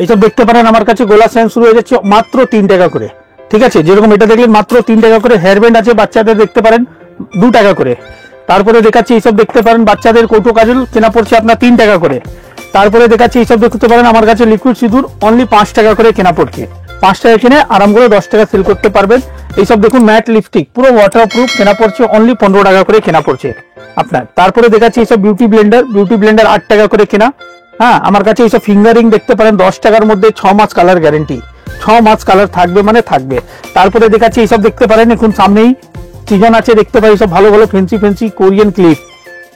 এইসব দেখতে পারেন আমার কাছে গলা চেন শুরু হয়ে যাচ্ছে মাত্র 3 টাকা করে। ঠিক আছে, যেরকম এটা দেখলেন মাত্র 3 টাকা করে। হেয়ার ব্যান্ড আছে বাচ্চাদের দেখতে পারেন 2 টাকা করে। তারপরে দেখাচ্ছি এইসব দেখতে পারেন বাচ্চাদের কৌটো কাজল কেনা পড়ছে আপনার 3 টাকা করে। তারপরে দেখাচ্ছি এইসব দেখতে পারেন আমার কাছে লিকুইড সিঁদুর অনলি 5 টাকা করে কেনা পড়ছে। 5 টাকা কিনে আরাম করে 10 টাকা সেল করতে পারবেন। এইসব দেখুন ম্যাট লিপস্টিক পুরো ওয়াটারপ্রুফ কেনা পড়ছে অনলি 15 টাকা করে কেনা পড়ছে আপনার। তারপরে দেখাচ্ছি এইসব বিউটি ব্লেন্ডার 8 টাকা করে কেনা। হ্যাঁ, আমার কাছে এইসব ফিঙ্গারিং দেখতে পারেন 10 টাকার মধ্যে 6 মাস কালার গ্যারেন্টি, 6 মাস কালার থাকবে মানে থাকবে। তারপরে দেখাচ্ছি এইসব দেখতে পারেন এখন সামনেই সিজন আছে দেখতে পাই সব ভালো ভালো ফেন্সি কোরিয়ান ক্লিপ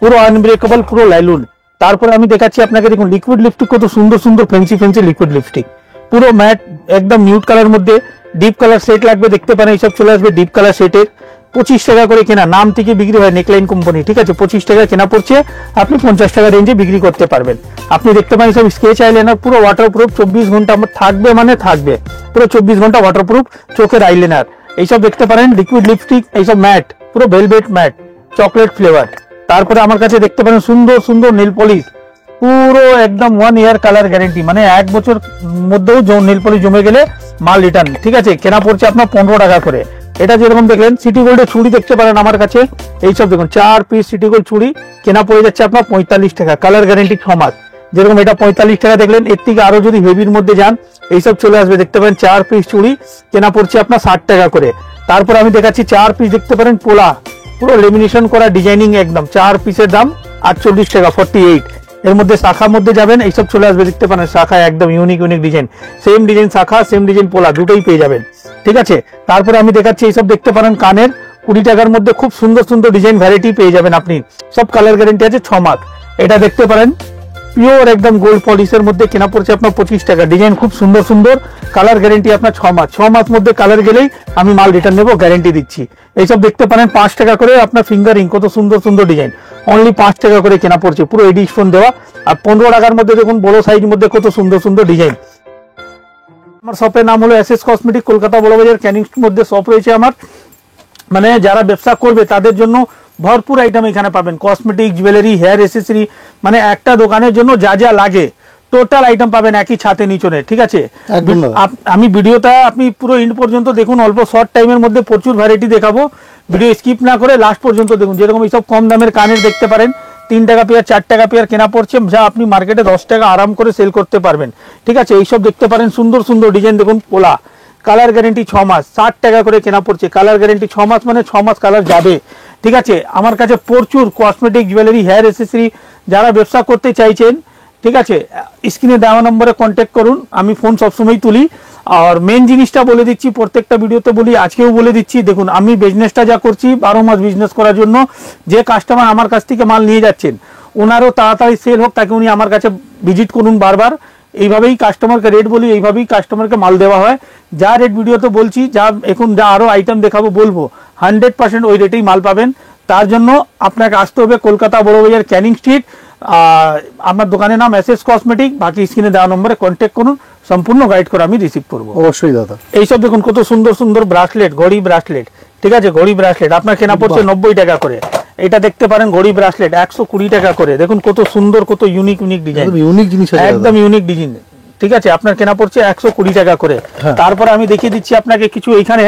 পুরো আনব্রেকেবল পুরো লাইলুন। তারপরে আমি দেখাচ্ছি আপনাকে দেখুন লিকুইড লিপস্টিক কত সুন্দর সুন্দর ফেন্সি লিকুইড লিপস্টিক পুরো ম্যাট একদম নিউড কালার মধ্যে ডিপ কালার সেট লাগবে দেখতে পারেন এইসব চলে আসবে ডিপ কালার সেটের 25 টাকা করে কেনা। নাম থেকে বিক্রি হয় নেকলাইন কোম্পানি। ঠিক আছে, 25 টাকা কেনা পড়ছে, আপনি 50 টাকা রেঞ্জে বিক্রি করতে পারবেন। আপনি দেখতে পারেন সব স্কেচ আইলাইনার পুরো ওয়াটারপ্রুফ 24 ঘন্টা থাকবে মানে থাকবে, পুরো 24 ঘন্টা ওয়াটারপ্রুফ চোখের আইলাইনার। এইসব দেখতে পারেন লিকুইড লিপস্টিক এইসব ম্যাট পুরো ভেলভেট ম্যাট চকলেট ফ্লেভার। তারপরে আমার কাছে দেখতে পারেন সুন্দর সুন্দর নেল পলিশ পুরো একদম 1 ইয়ার কালার গ্যারেন্টি, মানে 1 বছর মধ্যেও নেল পলিশ জমে গেলে মাল রিটার্ন। ঠিক আছে, কেনা পড়ছে আপনার 15 টাকা করে। এটা যেরকম দেখলেন সিটি গোল্ডের চুড়ি দেখতে পারেন আমার কাছে এইসব দেখুন 4 পিস সিটি গোল্ড চুড়ি কেনা পড়ে যাচ্ছে আপনার 45 টাকা, কালার গ্যারেন্টি 6 মাস। যেরকম এটা 45 টাকা দেখলেন, এর থেকে আরো যদি হেভির মধ্যে যান এইসব চলে আসবে দেখতে পারেন 4 পিস চুড়ি কেনা পড়ছে আপনার 60 টাকা করে। তারপর আমি দেখাচ্ছি 4 পিস দেখতে পারেন পোলা পুরো লেমিনেশন করা ডিজাইনিং একদম 4 পিসের দাম 48 টাকা 48। এর মধ্যে শাখার মধ্যে যাবেন এইসব চলে আসবে দেখতে পারেন শাখা একদম ইউনিক ডিজাইন, সেম ডিজাইন শাখা সেম ডিজাইন পোলা দুটোই পেয়ে যাবেন। ঠিক আছে, তারপরে আমি দেখাচ্ছি এইসব দেখতে পারেন কানের 20 টাকার মধ্যে খুব সুন্দর সুন্দর ডিজাইন ভ্যারাইটি পেয়ে যাবেন আপনি, সব কালার গ্যারেন্টি আছে 6 মাস। এটা দেখতে পারেন পিওর একদম গোল্ড পলিশের মধ্যে কেনা পড়ছে আপনার 25 টাকা, ডিজাইন খুব সুন্দর সুন্দর, কালার গ্যারেন্টি আপনার 6 মাস। 6 মাস মধ্যে কালার গেলেই আমি মাল রিটার্ন নেবো, গ্যারেন্টি দিচ্ছি। এইসব দেখতে পারেন 5 টাকা করে আপনার ফিঙ্গারিং কত সুন্দর সুন্দর ডিজাইন অনলি 5 টাকা করে কেনা পড়ছে, পুরো এডিশন দেওয়া। আর 15 টাকার মধ্যে দেখুন বড় সাইজ মধ্যে কত সুন্দর সুন্দর ডিজাইন। আমার শপের নাম হলো এসএস কসমেটিক, কলকাতা বড়বাজার ক্যানিং মধ্যে শপ রয়েছে আমার। মানে যারা ব্যবসা করবে তাদের জন্য ভরপুর আইটেম এখানে পাবেন, কসমেটিক জুয়েলারি হেয়ার এসেসরি, মানে একটা দোকানের জন্য যা যা লাগে টোটাল আইটেম পাবেন একই ছাতে নিচনে। ঠিক আছে, আমি ভিডিওটা আপনি পুরো ইন্ড পর্যন্ত দেখুন, অল্প শর্ট টাইমের মধ্যে প্রচুর ভ্যারাইটি দেখাবো, ভিডিও স্কিপ না করে লাস্ট পর্যন্ত দেখুন। যেরকম এইসব কম দামের কানের দেখতে পারেন 3 টাকা পেয়ার 4 টাকা পেয়ার কেনা পড়ছে, যা আপনি মার্কেটে 10 টাকা আরাম করে সেল করতে পারবেন। ঠিক আছে, এইসব দেখতে পারেন সুন্দর সুন্দর ডিজাইন দেখুন পোলা, কালার গ্যারেন্টি 6 মাস 60 টাকা করে কেনা পড়ছে, কালার গ্যারেন্টি 6 মাস মানে 6 মাস কালার যাবে। ঠিক আছে, আমার কাছে প্রচুর কসমেটিক জুয়েলারি হেয়ার এসেসরি যারা ব্যবসা করতে চাইছেন, ঠিক আছে স্ক্রিনে দেওয়া নম্বরে কন্ট্যাক্ট করুন, আমি ফোন সবসময় তুলি। আর মেন জিনিসটা বলে দিচ্ছি, প্রত্যেকটা ভিডিওতে বলি, আজকেও বলে দিচ্ছি, দেখুন আমি বিজনেসটা যা করছি 12 মাস বিজনেস করার জন্য, যে কাস্টমার আমার কাছ থেকে মাল নিয়ে যাচ্ছেন ওনারও তাড়াতাড়ি সেল হোক তাকে উনি আমার কাছে ভিজিট করুন বারবার। এইভাবেই কাস্টমারকে রেট বলি, এইভাবেই কাস্টমারকে মাল দেওয়া হয়। যা রেট ভিডিওতে বলছি, যা এখন যা আরও আইটেম দেখাবো বলবো 100% ওই রেটেই মাল পাবেন। তার জন্য আপনাকে আসতে হবে কলকাতা বড়বাজার ক্যানিং স্ট্রিট, আমার দোকানের নাম এসএস কসমেটিক। বাকি স্ক্রিনে দেওয়া নম্বরে কন্ট্যাক্ট করুন, সম্পূর্ণ গাইড করে আমি রিসিভ করবো। অবশ্যই দাদা। এইসব দেখুন কত সুন্দর সুন্দর ব্রাসলেট, ঘড়ি ব্রাসলেট। ঠিক আছে, ঘড়ি ব্রাসলেট আপনার কেনা পড়ছে 90 টাকা করে। এটা দেখতে পারেন ঘড়ি ব্রাসলেট 120 টাকা করে। দেখুন কত সুন্দর কত ইউনিক ডিজাইন, ইউনিক জিনিস একদম ইউনিক ডিজাইন। ঠিক আছে, আপনার কেনা পড়ছে 120 টাকা করে। তারপরে আমি দেখিয়ে দিচ্ছি আপনাকে কিছু, এইখানে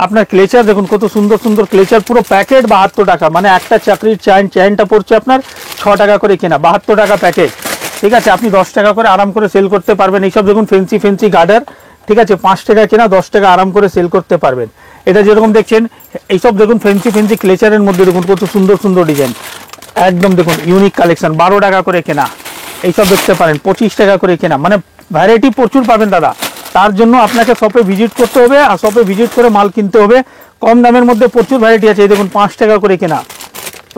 আপনার ক্লেচার দেখুন কত সুন্দর সুন্দর ক্লেচার, পুরো প্যাকেট 72 টাকা, মানে একটা চাকরির চেইনটা পড়ছে আপনার 6 টাকা করে কেনা, 72 টাকা প্যাকেট। ঠিক আছে, আপনি 10 টাকা করে আরাম করে সেল করতে পারবেন। এইসব দেখুন ফেন্সি গার্ডার, ঠিক আছে 5 টাকা কেনা 10 টাকা আরাম করে সেল করতে পারবেন। এটা যেরকম দেখছেন এইসব দেখুন ফেন্সি ক্লেচারের মধ্যে দেখুন কত সুন্দর সুন্দর ডিজাইন, একদম দেখুন ইউনিক কালেকশন, 12 টাকা করে কেনা। এইসব দেখতে পারেন 25 টাকা করে কেনা, মানে ভ্যারাইটি প্রচুর পাবেন দাদা। তার জন্য আপনাকে শপে ভিজিট করতে হবে, আর শপে ভিজিট করে মাল কিনতে হবে। কম দামের মধ্যে প্রচুর ভ্যারাইটি আছে, এই দেখুন 5 টাকা করে কেনা,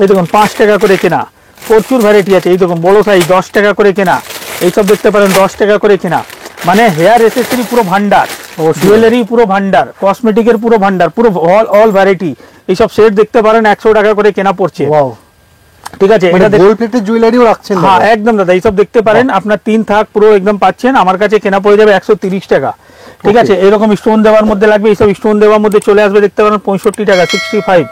এই দেখুন 5 টাকা করে কেনা, প্রচুর ভ্যারাইটি আছে। এই দেখুন বড় সাইজ 10 টাকা করে কেনা, এইসব দেখতে পারেন 10 টাকা করে কেনা। মানে হেয়ার এসেসরি পুরো ভান্ডার, জুয়েলারি পুরো ভান্ডার, কসমেটিকের পুরো ভান্ডার, পুরো অল ভ্যারাইটি। এইসব সেট দেখতে পারেন 100 টাকা করে কেনা পড়ছে। ঠিক আছে, এটা গোল্ড প্লেটেড জুয়েলারিও রাখছেন? হ্যাঁ একদম দাদা, এইসব দেখতে পারেন আপনার 3 থাক পুরো একদম পাচ্ছেন। আমার কাছে কেনা পড়ে যাবে 130 টাকা। ঠিক আছে, এরকম স্টোন দেওয়ার মধ্যে লাগবে, এইসব স্টোন দেওয়ার মধ্যে চলে আসবে দেখতে পারেন 65 টাকা 65,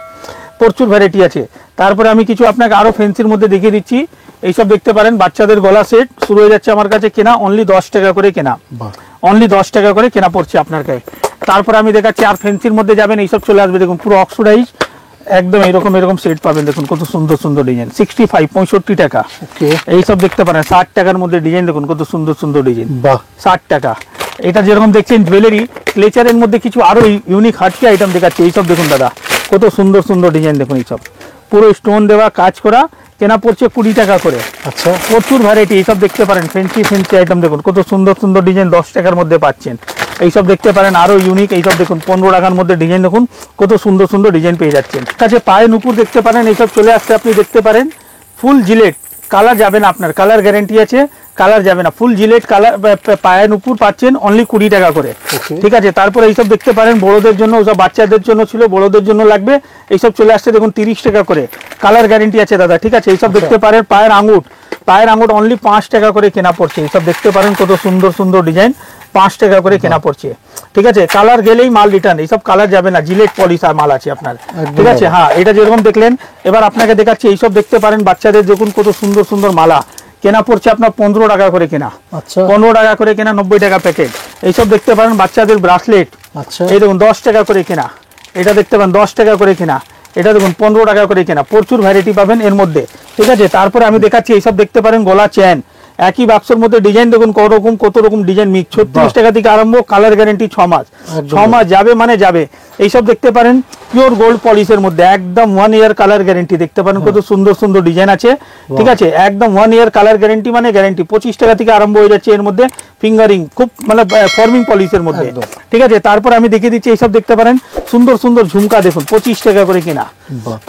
প্রচুর ভ্যারাইটি আছে। তারপরে আমি কিছু আপনাকে আরো ফেন্সির মধ্যে দেখিয়ে দিচ্ছি, এইসব দেখতে পারেন বাচ্চাদের গলা সেট শুরু হয়ে যাচ্ছে আমার কাছে কেনা অনলি 10 টাকা করে কেনা, অনলি 10 টাকা করে কেনা পড়ছে আপনার কাছে। তারপর আমি দেখাচ্ছি আর ফ্যান্সির মধ্যে যাবেন এইসব চলে আসবে, দেখুন পুরো অক্সিডাইজ একদম এরকম এরকম সেট পাবেন, দেখুন কত সুন্দর সুন্দর ডিজাইন, 65 টাকা। এইসব দেখতে পারেন 60 টাকার মধ্যে ডিজাইন, দেখুন কত সুন্দর সুন্দর ডিজাইন, 60 টাকা। এটা যেরকম দেখছেন জুয়েলারি ক্লেচারের মধ্যে কিছু আরো ইউনিক হাটকে আইটেম দেখাচ্ছে, এইসব দেখুন দাদা কত সুন্দর সুন্দর ডিজাইন, দেখুন এইসব পুরো স্টোন দেওয়া কাজ করা, কেনা পড়ছে 20 টাকা করে। আচ্ছা, প্রচুর ভ্যারাইটি এইসব দেখতে পারেন, ফ্যান্সি ফ্যান্সি আইটেম দেখুন কত সুন্দর সুন্দর ডিজাইন 10 টাকার মধ্যে পাচ্ছেন। এইসব দেখতে পারেন আরো ইউনিক, এইসব দেখুন 15 টাকার মধ্যে ডিজাইন, দেখুন কত সুন্দর সুন্দর ডিজাইন পেয়ে যাচ্ছেন। কাছে পায়ে নুপুর দেখতে পারেন, এইসব চলে আসছে আপনি দেখতে পারেন, ফুল জিলেট, কালার যাবে না আপনার, কালার গ্যারান্টি আছে, কালার যাবে না, ফুল জিলেট কালার পায়ে নুপুর পাচ্ছেন অনলি 20 টাকা করে, ঠিক আছে। তারপরে এইসব দেখতে পারেন বড়দের জন্য, ওসব বাচ্চাদের জন্য ছিল, বড়দের জন্য লাগবে, এইসব চলে আসছে দেখুন 30 টাকা করে, কালার গ্যারান্টি আছে দাদা, ঠিক আছে। এইসব দেখতে পারেন পায়ের আঙুট, পায়ের আঙুট অনলি 5 টাকা করে কেনা পড়ছে, এইসব দেখতে পারেন কত সুন্দর সুন্দর ডিজাইন, 5 টাকা করে কেনা পড়ছে, ঠিক আছে। কালার গেলেই মাল রিটার্ন, এইসব কালার যাবে না, জিলেট পলিশ আর মাল আছে আপনার, ঠিক আছে। হ্যাঁ, এটা যেরকম দেখলেন, এবার আপনাকে দেখাচ্ছি এইসব দেখতে পারেন বাচ্চাদের দেখুন কত সুন্দর সুন্দর মালা, কেনা পড়ছে আপনার 15 টাকা করে কেনা, 15 টাকা করে কেনা, 90 টাকা প্যাকেট। এইসব দেখতে পারেন বাচ্চাদের ব্রাসলেট, এই দেখুন 10 টাকা করে কেনা, এটা দেখতে পারেন 10 টাকা করে কেনা, এটা দেখুন 15 টাকা করে কেনা, প্রচুর ভ্যারাইটি পাবেন এর মধ্যে, ঠিক আছে। তারপরে আমি দেখাচ্ছি এইসব দেখতে পারেন গলা চেন, একই বাক্সের মধ্যে ডিজাইন দেখুন কত রকম ডিজাইন মিক্স, 36 টাকা থেকে আরম্ভ, কালার গ্যারান্টি 6 মাস, 6 মাস যাবে মানে যাবে। এইসব দেখতে পারেন পিওর গোল্ড পলিশের মধ্যে একদম 1 ইয়ার কালার গ্যারান্টি, দেখতে পারেন কত সুন্দর সুন্দর ডিজাইন আছে, ঠিক আছে। একদম 1 ইয়ার কালার গ্যারান্টি মানে গ্যারান্টি, 25 টাকা থেকে আরম্ভ হয়ে যাচ্ছে এর মধ্যে, ফিঙ্গারিং খুব মানে ফর্মিং পলিশের মধ্যে, ঠিক আছে। তারপর আমি দেখিয়ে দিচ্ছি এইসব দেখতে পারেন সুন্দর সুন্দর ঝুমকা, দেখুন 25 টাকা করে কেনা,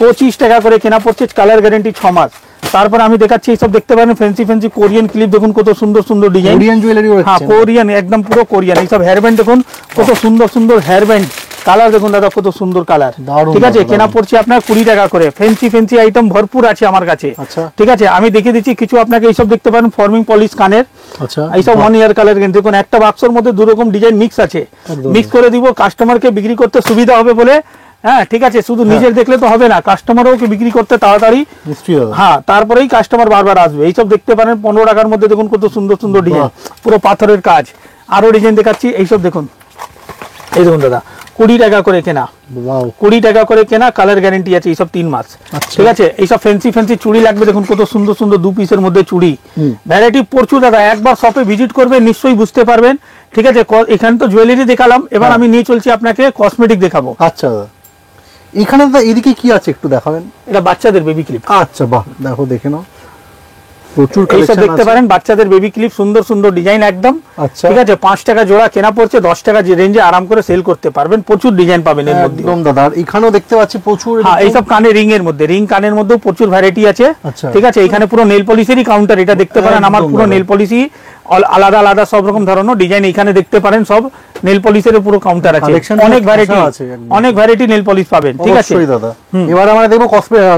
25 টাকা করে কেনা পড়ছে, কালার গ্যারান্টি 6 মাস। তারপর আমি দেখাচ্ছি এইসব দেখতে পারেন ফ্যান্সি ফ্যান্সি কোরিয়ান ক্লিপ, দেখুন কত সুন্দর সুন্দর ডিজাইন, কোরিয়ান জুয়েলারি, হ্যাঁ কোরিয়ান একদম পুরো কোরিয়ান। এইসব হেয়ার ব্যান্ড দেখুন কত সুন্দর সুন্দর হেয়ার ব্যান্ড, কালার দেখুন দাদা কত সুন্দর কালার, ঠিক আছে। কেনা পড়ছে আপনার 20 টাকা করে, ফ্যান্সি ফ্যান্সি আইটেম ভরপুর আছে আমার কাছে, ঠিক আছে। আমি দেখিয়ে দিচ্ছি কিছু আপনাকে, এইসব দেখতে পারেন ফর্মিং পলিশ কানের, এইসব 1 ইয়ার কালার, কিন্তু দেখুন একটা বাক্সের মধ্যে 2 রকম ডিজাইন মিক্স আছে, মিক্স করে দিব কাস্টমারকে বিক্রি করতে সুবিধা হবে বলে, হ্যাঁ ঠিক আছে। শুধু নিজের দেখলে তো হবে না, কাস্টমারও বিক্রি করতে তাড়াতাড়ি, হ্যাঁ তারপরেই কাস্টমার বারবার আসবে। এইসব দেখতে পারেন 15 টাকার মধ্যে, দেখুন কত সুন্দর সুন্দর ডিজাইন, পুরো পাথরের কাজ। আরো ডিজাইন দেখাচ্ছি, এইসব দেখুন, এই দেখুন দাদা 20 টাকা করে কেনা, 20 টাকা করে কেনা, কালার গ্যারান্টি আছে, এইসব 3 মাস, ঠিক আছে। এইসব ফ্যান্সি ফ্যান্সি চুড়ি লাগবে, দেখুন কত সুন্দর সুন্দর 2 পিসের মধ্যে চুড়ি, ভ্যারাইটি প্রচুর দাদা, একবার শপে ভিজিট করবে নিশ্চয়ই বুঝতে পারবেন, ঠিক আছে। এখানে তো জুয়েলারি দেখালাম, এবার আমি নিয়ে চলছি আপনাকে কসমেটিক দেখাবো। আচ্ছা, এখানে তো এদিকে কি আছে একটু দেখাবেন? এটা বাচ্চাদের বেবি ক্লিপ, আচ্ছা বাহ, দেখো দেখে নাও, প্রচুর কালেকশন দেখতে পারেন বাচ্চাদের বেবি ক্লিপ, সুন্দর সুন্দর ডিজাইন একদম, ঠিক আছে। 5 টাকা জোড়া কেনা পড়ছে, 10 টাকা রেঞ্জে আরাম করে সেল করতে পারবেন, প্রচুর ডিজাইন পাবেন এর মধ্যে একদম দাদা। এখানেও দেখতে পাচ্ছি প্রচুর, হ্যাঁ এইসব কানে রিং এর মধ্যে, রিং কানের মধ্যে প্রচুর ভ্যারাইটি আছে, ঠিক আছে। এখানে পুরো নেল পলিশেরই কাউন্টার, এটা দেখতে পারেন আমার পুরো নেল পলিশই আলাদা আলাদা সব রকম ধরনের ডিজাইন, এখানে দেখতে পারেন সব নেল পলিশের পুরো কাউন্টার আছে, অনেক ভ্যারাইটি আছে, অনেক ভ্যারাইটি নেল পলিশ পাবেন, ঠিক আছে দাদা। এবার আমরা দেখবো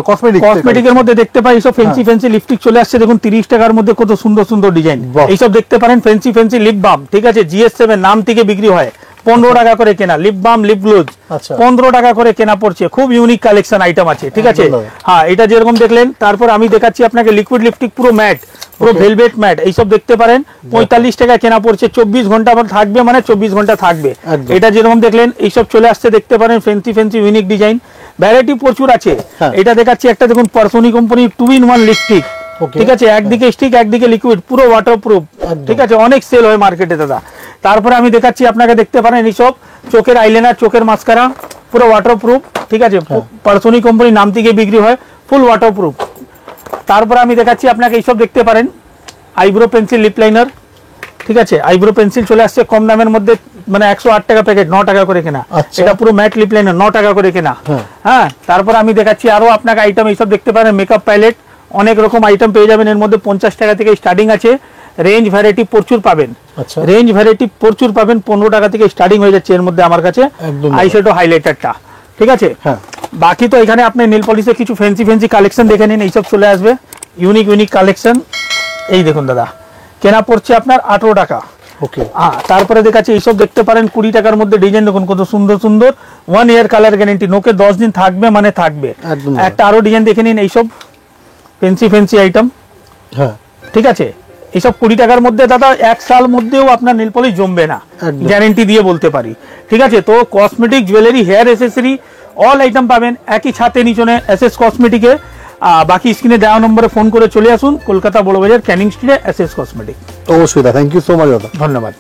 কসমেটিকের মধ্যে দেখতে পাই এইসব ফ্যান্সি ফ্যান্সি লিপস্টিক চলে আসছে, দেখুন 30 টাকার মধ্যে কত সুন্দর সুন্দর ডিজাইন। এইসব দেখতে পারেন ফ্যান্সি ফ্যান্সি লিপ বাম, ঠিক আছে, GS7 নাম থেকে বিক্রি হয়, 15 টাকা করে কেনা, লিপ বাম লিপ গ্লোজ 15 টাকা করে কেনা পড়ছে, খুব ইউনিক কালেকশন আইটেম আছে, ঠিক আছে। হ্যাঁ এটা যেরকম দেখলেন, তারপর আমি দেখাচ্ছি আপনাকে লিকুইড লিপস্টিক, পুরো ম্যাট, পুরো ভেলভেট ম্যাট, এইসব দেখতে পারেন 45 টাকা কেনা পড়ছে, 24 ঘন্টা থাকবে মানে 24 ঘন্টা থাকবে। এটা যেরকম দেখলেন এইসব চলে আসছে দেখতে পারেন fancy fancy unique design, variety প্রচুর আছে। এটা দেখাচ্ছি একটা দেখুন পারসোনি কোম্পানি 2-in-1 লিপস্টিক, ঠিক আছে, একদিকে স্টিক একদিকে লিকুইড, পুরো ওয়াটারপ্রুফ, ঠিক আছে, অনেক সেল হয় মার্কেটে দাদা। তারপরে আমি দেখাচ্ছি আপনাকে দেখতে পারেন এইসব চোখের আইলাইনার, চোখের মাস্কারা, পুরো ওয়াটারপ্রুফ, ঠিক আছে, পারসোনি কোম্পানি নাম থেকে বিক্রি হয়, ফুল ওয়াটারপ্রুফ। তারপরে আমি দেখাচ্ছি আপনাকে এইসব দেখতে পারেন আইব্রো পেন্সিল, লিপ লাইনার, ঠিক আছে, আইব্রো পেন্সিল চলে আসছে কম দামের মধ্যে, মানে 108 টাকা প্যাকেট, 9 টাকা করে কেনা। এটা পুরো ম্যাট লিপ লাইনার 9 টাকা করে কেনা, হ্যাঁ। তারপর আমি দেখাচ্ছি আরো আপনাকে আইটেম, এইসব দেখতে পারেন মেকআপ প্যালেট, অনেক রকম আইটেম পেয়ে যাবেন এর মধ্যে, 50 টাকা থেকে স্টার্টিং আছে, রেঞ্জ ভ্যারাইটি প্রচুর পাবেন, রেঞ্জ ভ্যারাইটি প্রচুর পাবেন, 15 টাকা থেকে স্টার্টিং হয়ে যাচ্ছে এর মধ্যে আমার কাছে আইশ্যাডো হাইলাইটারটা, ঠিক আছে। বাকি তো এখানে আপনি নেল পলিশের কিছু ফ্যান্সি ফ্যান্সি কালেকশন দেখে নিন, এইসব চলে আসবে ইউনিক ইউনিক কালেকশন। এই দেখুন দাদা কেনা পড়ছে আপনার 18 টাকা, তারপরে দেখাচ্ছি এইসব দেখতে পারেন 20 টাকার মধ্যে ডিজাইন, দেখুন কত সুন্দর সুন্দর, 1 ইয়ার কালার গ্যারান্টি, নোকে 10 দিন থাকবে মানে থাকবে। একটা আরো ডিজাইন দেখে নিন, এইসব ফ্যান্সি ফ্যান্সি আইটেম, হ্যাঁ ঠিক আছে, এইসব 20 টাকার মধ্যে দাদা 1 সাল মধ্যেও আপনার নেল পলিশ জমবে না, একদম। গ্যারেন্টি দিয়ে বলতে পারি। ঠিক আছে, তো cosmetic, jewellery, hair accessory all item পাবেন একই ছাতে নিচনে এসএস কসমেটিকে। বাকি স্ক্রিনে দেওয়া নম্বরে ফোন করে চলে আসুন, কলকাতা বড়বাজার ক্যানিং স্ট্রিটে এসএস কসমেটিক। অবশ্যই দা, থ্যাংক ইউ সো মাচ দাদা। ধন্যবাদ।